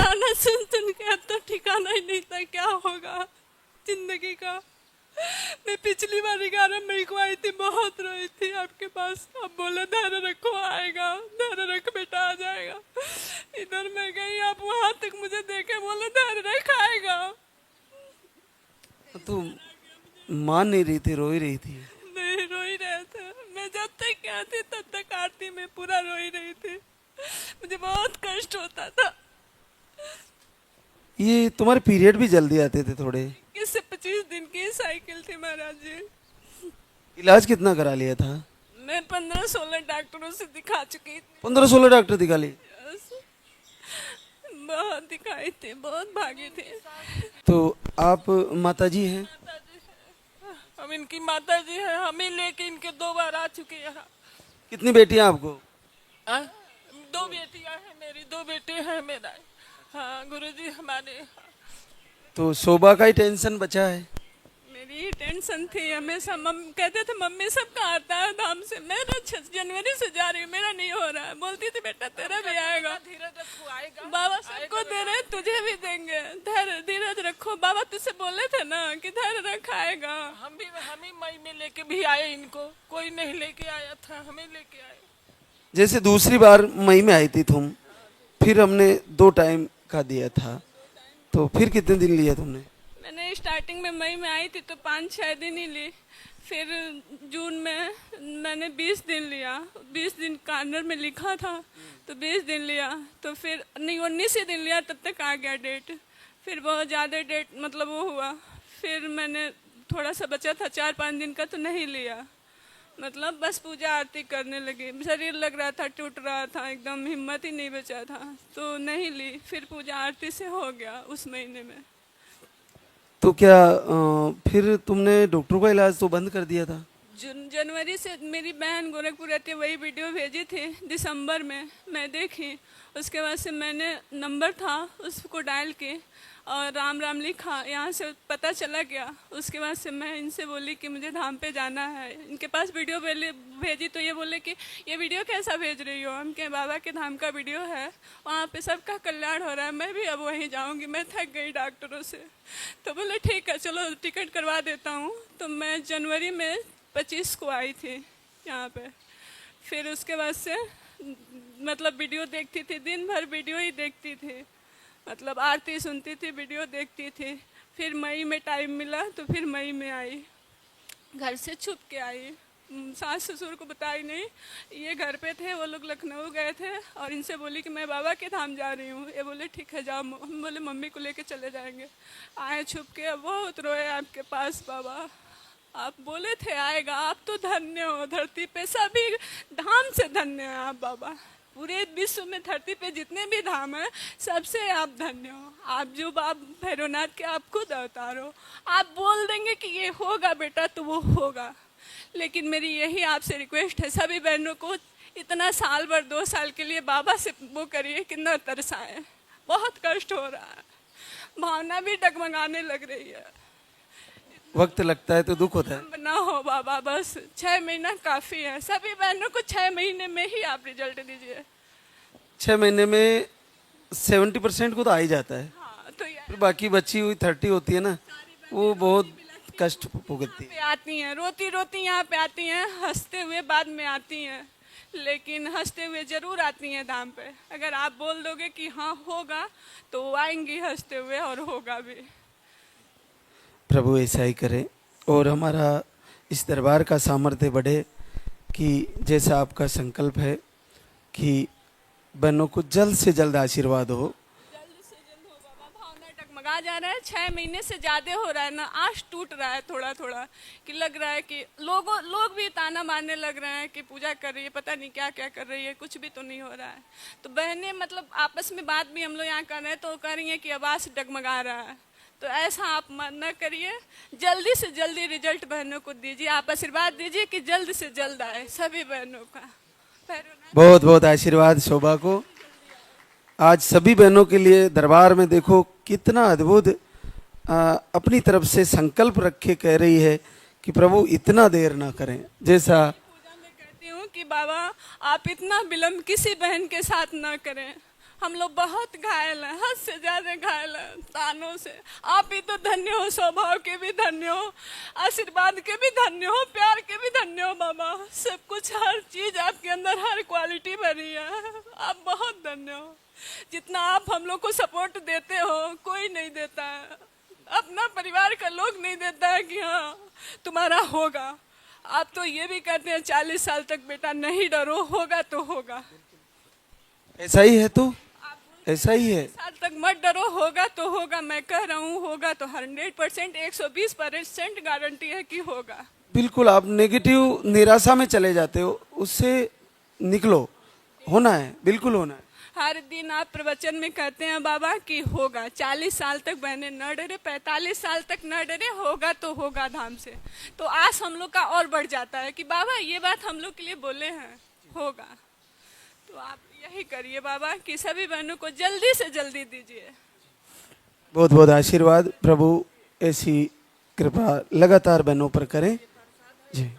गाना सुन सुन के अब तो ठिकाना ही नहीं था क्या होगा जिंदगी का। मैं पिछली बार 11 मई को आई थी, बहुत रोई थी आपके पास। अब बोले धैर्य रखो आएगा, धैर्य रख बेटा आ जाएगा। इधर मैं गई, आप वहां तक मुझे देखे बोले धैर्य रख आएगा। तो मान नहीं रही थी, रो ही रही थी। नहीं रो ही रहे थे, मैं जब तक यहाँ थी तब तक आरती में पूरा रो ही रही थी। मुझे बहुत कष्ट होता था। ये तुम्हारे पीरियड भी जल्दी आते थे थोड़े। इससे 25 दिन की साइकिल थी महाराज जी। इलाज कितना करा लिया था? मैं 15-16 डॉक्टरों से दिखा चुकी थी। 15-16 डॉक्टर दिखा लिए? बहुत दिखाई थी, बहुत भागी थी। तो आप माताजी हैं? हम इनकी माता जी हैं, हम ही लेके इनके 2 बार आ चुके यहाँ। कितनी बेटियां आपको? 2 बेटियां हैं मेरी, 2 बेटे हैं मेरा। हाँ गुरुजी हमारे। तो शोभा का ही टेंशन बचा है? मेरी ही टेंशन थी हमेशा। कहते थे मम्मी सबका आता है धाम से, मेरा 6 जनवरी से जा रही हूँ, मेरा नहीं हो रहा है। बोलती थी बेटा तेरा भी आएगा, धीरज रखो आएगा, बाबा सबको दे रहे तुझे भी देंगे, धैर्य धीरज रखो। बाबा तुझसे बोले थे ना कि धैर्य रख आएगा। हम ही मई में लेके भी आए इनको, कोई नहीं लेके आया था, हमें लेके आए। जैसे दूसरी बार मई में आई थी तुम, फिर हमने 2 टाइम का दिया था, तो फिर कितने दिन लिया तुमने? मैंने स्टार्टिंग में मई में आई थी तो 5-6 दिन ही ली। फिर जून में मैंने 20 दिन लिया, 20 दिन कार्नर में लिखा था तो 20 दिन लिया। तो फिर नहीं 19 ही दिन लिया, तब तक आ गया डेट। फिर बहुत ज़्यादा डेट मतलब वो हुआ। फिर मैंने थोड़ा सा बचा था 4-5 दिन का तो नहीं लिया, मतलब बस पूजा आरती करने लगी। शरीर लग रहा था टूट रहा था, एकदम हिम्मत ही नहीं बचा था तो नहीं ली। फिर पूजा आरती से हो गया उस महीने में। तो क्या फिर तुमने डॉक्टर का इलाज तो बंद कर दिया था? जनवरी से मेरी बहन गोरखपुर रहती है, वही वीडियो भेजी थी दिसंबर में, मैं देखी। उसके बाद से मैंने नंबर था उसको डायल की और राम राम लिखा, यहाँ से पता चला गया। उसके बाद से मैं इनसे बोली कि मुझे धाम पे जाना है। इनके पास वीडियो भेजी तो ये बोले कि ये वीडियो कैसा भेज रही हो? हम कहे बाबा के धाम का वीडियो है, वहाँ पे सबका कल्याण हो रहा है, मैं भी अब वहीं जाऊँगी, मैं थक गई डॉक्टरों से। तो बोले ठीक है चलो टिकट करवा देता हूँ। तो मैं जनवरी में 25 को आई थी यहाँ पे। फिर उसके बाद से मतलब वीडियो देखती थी, दिन भर वीडियो ही देखती थी, मतलब आरती सुनती थी, वीडियो देखती थी। फिर मई में टाइम मिला तो फिर मई में आई, घर से छुप के आई, सास ससुर को बताई नहीं। ये घर पे थे, वो लोग लखनऊ गए थे और इनसे बोली कि मैं बाबा के धाम जा रही हूँ। ये बोले ठीक है जाओ। हम बोले मम्मी को लेके चले जाएंगे। आए छुप के, बहुत रोए आपके पास बाबा, आप बोले थे आएगा। आप तो धन्य हो, धरती पे सभी धाम से धन्य हैं आप बाबा। पूरे विश्व में धरती पे जितने भी धाम हैं सबसे आप धन्य हो। आप जो बाप भैरवनाथ के आप खुद अवतार हो। आप बोल देंगे कि ये होगा बेटा तो वो होगा। लेकिन मेरी यही आपसे रिक्वेस्ट है, सभी बहनों को इतना साल भर 2 साल के लिए बाबा से वो करिए कि न तरसाएं। बहुत कष्ट हो रहा है, भावना भी डगमगाने लग रही है। वक्त लगता है तो दुख होता है। ना हो बाबा, बस 6 महीना काफी है। सभी बहनों को 6 महीने में ही आप रिजल्ट दीजिए। 6 महीने में 70% को तो आ ही जाता है। हाँ, तो फिर बाकी बची हुई 30 होती है ना, वो बहुत कष्ट भुगतती है। पे आती हैं, रोती रोती यहाँ पे आती हैं, हंसते हुए बाद में आती हैं, लेकिन हंसते हुए जरूर आती हैं धाम पे। अगर आप बोल दोगे कि हाँ होगा तो वो आएंगी हंसते हुए और होगा भी। प्रभु ऐसा ही करे और हमारा इस दरबार का सामर्थ्य बढ़े कि जैसा आपका संकल्प है कि बहनों को जल्द से जल्द आशीर्वाद हो। जल्द से जल्द हो बाबा, भावना डगमगा जा रहा है। 6 महीने से ज्यादा हो रहा है ना, आश टूट रहा है थोड़ा थोड़ा, कि लग रहा है कि लोग भी ताना मारने लग रहे हैं कि पूजा कर रही है, पता नहीं क्या क्या कर रही है, कुछ भी तो नहीं हो रहा है। तो बहनें मतलब आपस में बात भी हम लोग यहाँ कर रहे हैं तो कह रही है कि आवाज डगमगा रहा है। तो ऐसा आप न करिए, जल्दी से जल्दी रिजल्ट बहनों को दीजिए। आप आशीर्वाद दीजिए कि जल्द से जल्द आए सभी बहनों का। बहुत बहुत आशीर्वाद शोभा को। आज सभी बहनों के लिए दरबार में देखो कितना अद्भुत अपनी तरफ से संकल्प रखे कह रही है कि प्रभु इतना देर ना करें। जैसा पूजा में कहती हूँ कि बाबा आप इतना विलम्ब किसी बहन के साथ ना करें। हम लोग बहुत घायल हैं, हद से ज्यादा घायल हैं तानों से। आप ही तो धन्य हो, स्वभाव के भी धन्य हो, आशीर्वाद के भी धन्य हो, प्यार के भी धन्य हो बाबा। सब कुछ, हर चीज आपके अंदर, हर क्वालिटी भरी है। आप बहुत धन्य हो। जितना आप हम लोग को सपोर्ट देते हो कोई नहीं देता है, अपना परिवार का लोग नहीं देता है कि हाँ तुम्हारा होगा। आप तो ये भी कहते हैं 40 साल तक बेटा नहीं डरो, होगा तो होगा। ऐसा ही है, तो ऐसा ही है। साल तक मत डरो, होगा तो होगा। मैं कह रहा हूँ होगा तो 100%, 120% गारंटी है कि होगा। बिल्कुल, आप नेगेटिव निराशा में चले जाते हो, उससे निकलो। होना है, बिल्कुल होना है। हर दिन आप प्रवचन में कहते हैं बाबा कि होगा। 40 साल तक बहने न डरे, 45 साल तक न डरे, होगा तो होगा धाम से। तो आस हम लोग का और बढ़ जाता है कि बाबा ये बात हम लोग के लिए बोले हैं, होगा। तो आप यही करिए बाबा कि सभी बहनों को जल्दी से जल्दी दीजिए। बहुत बहुत आशीर्वाद। प्रभु ऐसी कृपा लगातार बहनों पर करें जी।